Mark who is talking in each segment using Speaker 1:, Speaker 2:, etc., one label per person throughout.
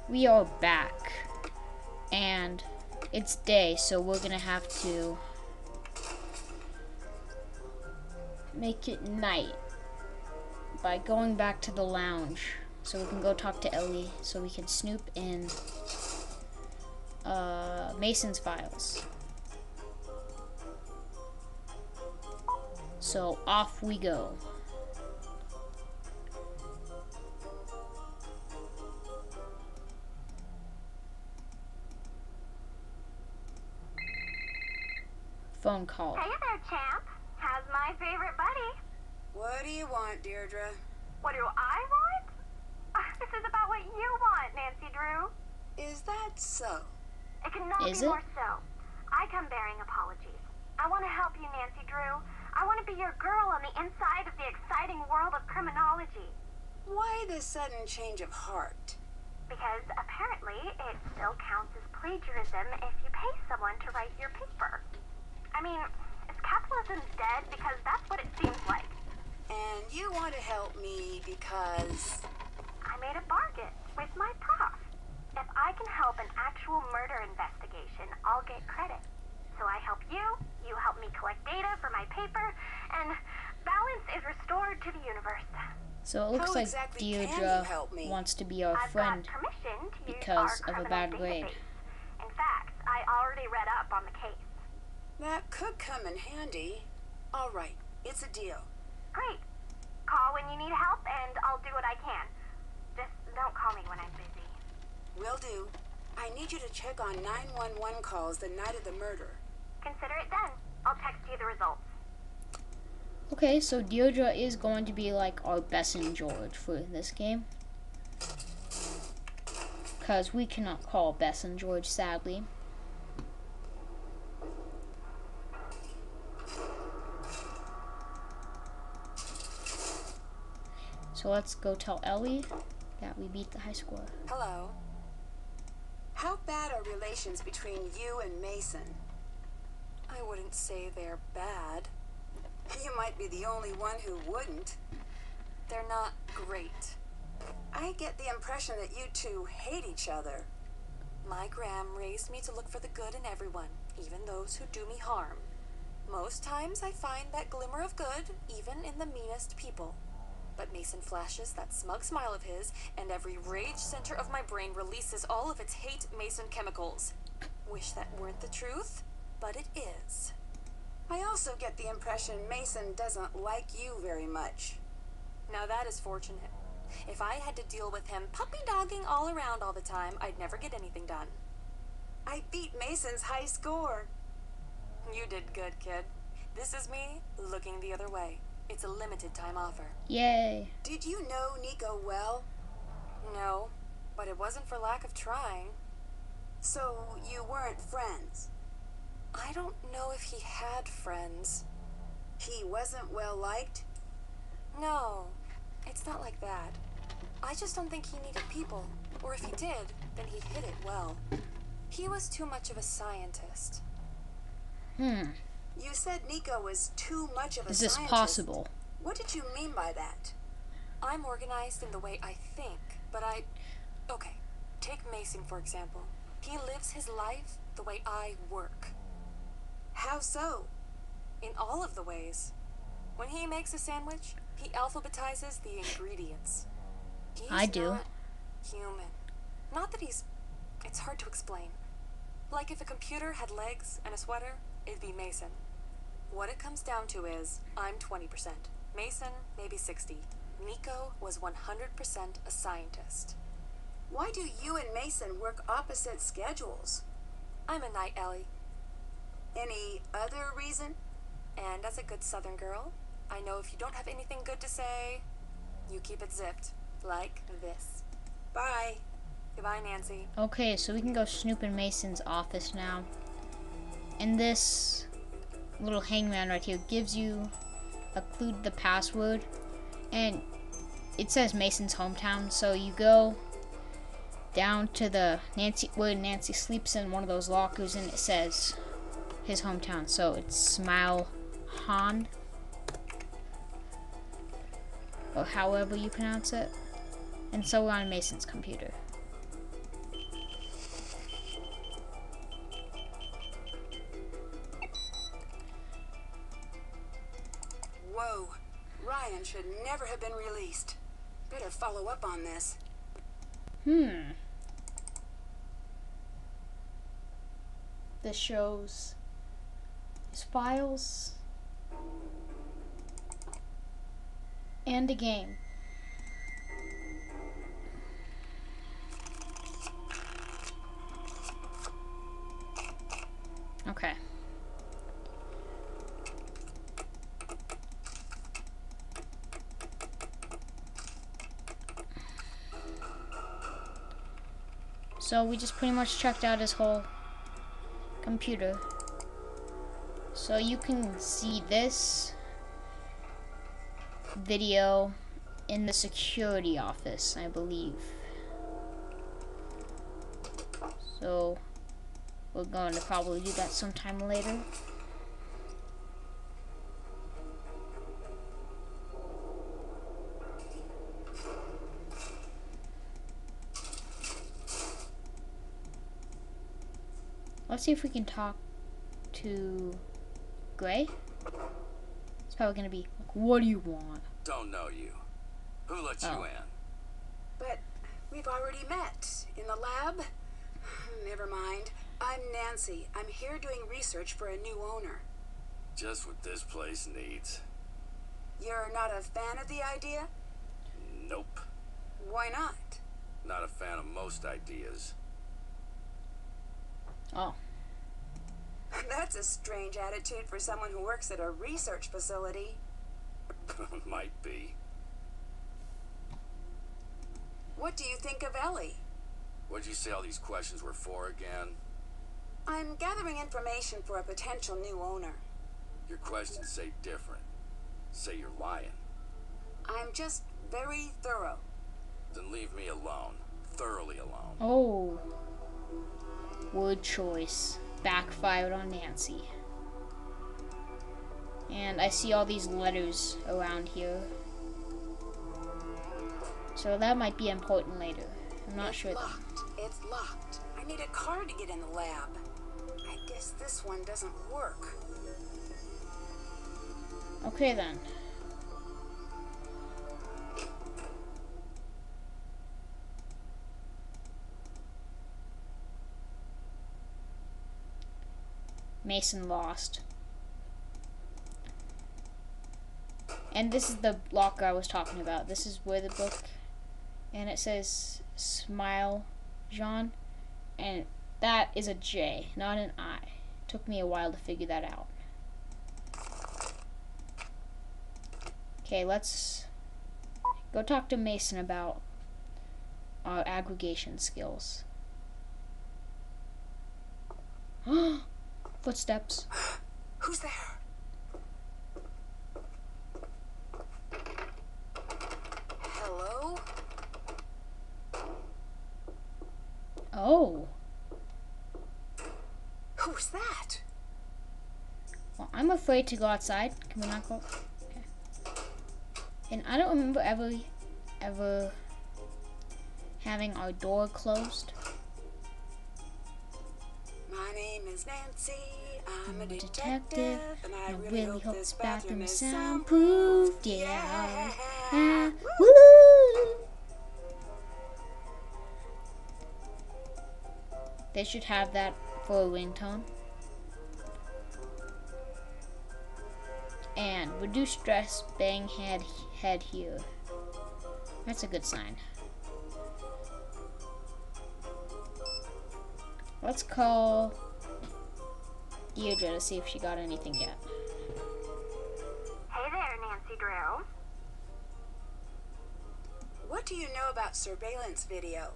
Speaker 1: we are back, and it's day, so we're gonna have to make it night by going back to the lounge so we can go talk to Ellie so we can snoop in Mason's files. So off we go. Phone call.
Speaker 2: Hey there, champ. How's my favorite buddy?
Speaker 3: What do you want, Deirdre?
Speaker 2: What do I want? This is about what you want, Nancy Drew.
Speaker 3: Is that so?
Speaker 2: It cannot
Speaker 1: Is
Speaker 2: be
Speaker 1: it?
Speaker 2: more so. I come bearing apologies. I want to help you, Nancy Drew. I want to be your girl on the inside of the exciting world of criminology.
Speaker 3: Why this sudden change of heart?
Speaker 2: Because apparently it still counts as plagiarism if you pay someone to write your paper. I mean, is capitalism dead? Because that's what it seems like.
Speaker 3: And you want to help me because...
Speaker 2: I made a bargain with my prof. If I can help an actual murder investigation, I'll get credit. So I help you, you help me collect data for my paper, and balance is restored to the universe.
Speaker 1: So it looks
Speaker 3: How
Speaker 1: like
Speaker 3: exactly can you
Speaker 1: Deirdre
Speaker 3: help me?
Speaker 1: wants to be our
Speaker 2: I've
Speaker 1: friend
Speaker 2: got permission to use
Speaker 1: because
Speaker 2: our
Speaker 1: of a
Speaker 2: criminal
Speaker 1: bad grade.
Speaker 2: database. In fact, I already read up on the case.
Speaker 3: That could come in handy. All right, it's a deal.
Speaker 2: Great. Call when you need help, and I'll do what I can. Just don't call me when I'm busy.
Speaker 3: Will do. I need you to check on 911 calls the night of the murder.
Speaker 2: Consider it done. I'll text you the results.
Speaker 1: Okay, so Deirdre is going to be like our Bess and George for this game. Because we cannot call Bess and George, sadly. So let's go tell Ellie that we beat the high score.
Speaker 3: Hello. How bad are relations between you and Mason? I wouldn't say they're bad. You might be the only one who wouldn't. They're not great. I get the impression that you two hate each other. My Gram raised me to look for the good in everyone, even those who do me harm. Most times I find that glimmer of good, even in the meanest people. But Mason flashes that smug smile of his, and every rage center of my brain releases all of its hate Mason chemicals. Wish that weren't the truth, but it is. I also get the impression Mason doesn't like you very much. Now that is fortunate. If I had to deal with him puppy-dogging all around all the time, I'd never get anything done. I beat Mason's high score. You did good, kid. This is me looking the other way. It's a limited time offer.
Speaker 1: Yay.
Speaker 3: Did you know Niko well? No, but it wasn't for lack of trying. So you weren't friends? I don't know if he had friends. He wasn't well liked? No, it's not like that. I just don't think he needed people. Or if he did, then he hid it well. He was too much of a scientist. You said Niko was too much of a
Speaker 1: Is this
Speaker 3: scientist.
Speaker 1: possible?
Speaker 3: What did you mean by that? I'm organized in the way I think, but Okay, take Mason for example. He lives his life the way I work. How so? In all of the ways. When he makes a sandwich, he alphabetizes the ingredients.
Speaker 1: I do.
Speaker 3: Not human. Not that he's... It's hard to explain. Like if a computer had legs and a sweater, it'd be Mason. What it comes down to is, I'm 20%. Mason, maybe 60. Niko was 100% a scientist. Why do you and Mason work opposite schedules? I'm a night Ellie. Any other reason? And as a good Southern girl, I know if you don't have anything good to say, you keep it zipped. Like this. Bye. Goodbye, Nancy.
Speaker 1: Okay, so we can go snoop in Mason's office now. And this little hangman right here gives you a clue to the password. And it says Mason's hometown, so you go down to the where Nancy sleeps in one of those lockers, and it says his hometown. So it's Smile Han, or however you pronounce it. And so we're on Mason's computer.
Speaker 3: Whoa. Ryan should never have been released. Better follow up on this.
Speaker 1: This shows his files and a game. Okay. So we just pretty much checked out his whole computer. So you can see this video in the security office, I believe. So we're going to probably do that sometime later. Let's see if we can talk to Gray. It's probably gonna be like, what do you want?
Speaker 4: Don't know you. Who let you in?
Speaker 3: But we've already met in the lab. Never mind. I'm Nancy. I'm here doing research for a new owner.
Speaker 4: Just what this place needs.
Speaker 3: You're not a fan of the idea?
Speaker 4: Nope.
Speaker 3: Why not?
Speaker 4: Not a fan of most ideas.
Speaker 1: Oh.
Speaker 3: That's a strange attitude for someone who works at a research facility.
Speaker 4: Might be.
Speaker 3: What do you think of Ellie?
Speaker 4: What'd you say all these questions were for again?
Speaker 3: I'm gathering information for a potential new owner.
Speaker 4: Your questions say different. Say you're lying.
Speaker 3: I'm just very thorough.
Speaker 4: Then leave me alone. Thoroughly alone.
Speaker 1: Oh. Word choice. Backfired on Nancy. And I see all these letters around here. So that might be important later. I'm not sure.
Speaker 3: Locked. It's locked. I need a card to get in the lab. I guess this one doesn't work.
Speaker 1: Okay then. Mason lost. And this is the locker I was talking about. This is where the book, and it says Smile Jean, and that is a J, not an I. Took me a while to figure that out. Okay, let's go talk to Mason about our aggregation skills. Footsteps.
Speaker 3: Who's there? Hello?
Speaker 1: Oh.
Speaker 3: Who's that?
Speaker 1: Well, I'm afraid to go outside. Can we not go? Okay. And I don't remember ever having our door closed.
Speaker 3: My name is Nancy. I'm a
Speaker 1: detective,
Speaker 3: and I
Speaker 1: and
Speaker 3: really hope this bathroom is
Speaker 1: soundproof.
Speaker 3: soundproof.
Speaker 1: Yeah.
Speaker 3: Yeah.
Speaker 1: Woo! They should have that for a ringtone. And reduce stress, bang head here. That's a good sign. Let's call Deirdre to see if she got anything yet.
Speaker 2: Hey there, Nancy Drew.
Speaker 3: What do you know about surveillance video?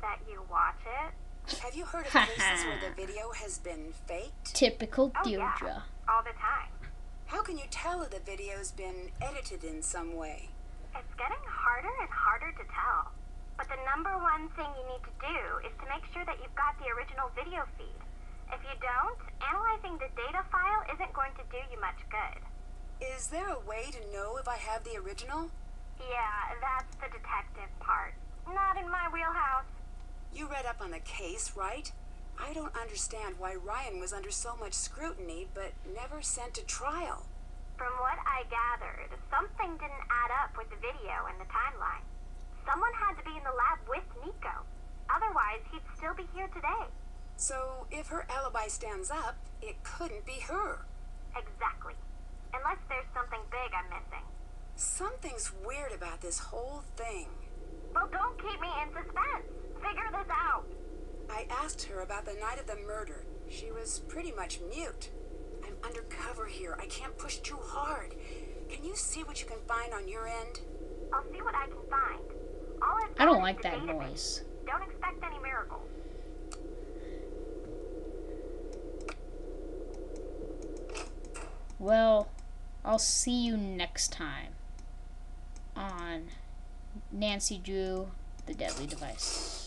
Speaker 2: That you watch it?
Speaker 3: Have you heard of cases where the video has been faked?
Speaker 1: Typical
Speaker 2: Oh,
Speaker 1: Deirdre.
Speaker 2: yeah. All the time.
Speaker 3: How can you tell if the video's been edited in some way?
Speaker 2: It's getting harder and harder to tell. But the number one thing you need to do is to make sure that you've got the original video feed. If you don't, analyzing the data file isn't going to do you much good.
Speaker 3: Is there a way to know if I have the original?
Speaker 2: Yeah, that's the detective part. Not in my wheelhouse.
Speaker 3: You read up on the case, right? I don't understand why Ryan was under so much scrutiny but never sent to trial.
Speaker 2: From what I gathered, something didn't add up with the video and the timeline. Someone had to be in the lab with Niko. Otherwise, he'd still be here today.
Speaker 3: So, if her alibi stands up, it couldn't be her.
Speaker 2: Exactly. Unless there's something big I'm missing.
Speaker 3: Something's weird about this whole thing.
Speaker 2: Well, don't keep me in suspense. Figure this out.
Speaker 3: I asked her about the night of the murder. She was pretty much mute. I'm undercover here. I can't push too hard. Can you see what you can find on your end?
Speaker 2: I'll see what I can find. All I've
Speaker 1: I don't
Speaker 2: got is
Speaker 1: like
Speaker 2: the
Speaker 1: that
Speaker 2: database.
Speaker 1: noise.
Speaker 2: Don't expect any miracles.
Speaker 1: Well, I'll see you next time on Nancy Drew, the Deadly Device.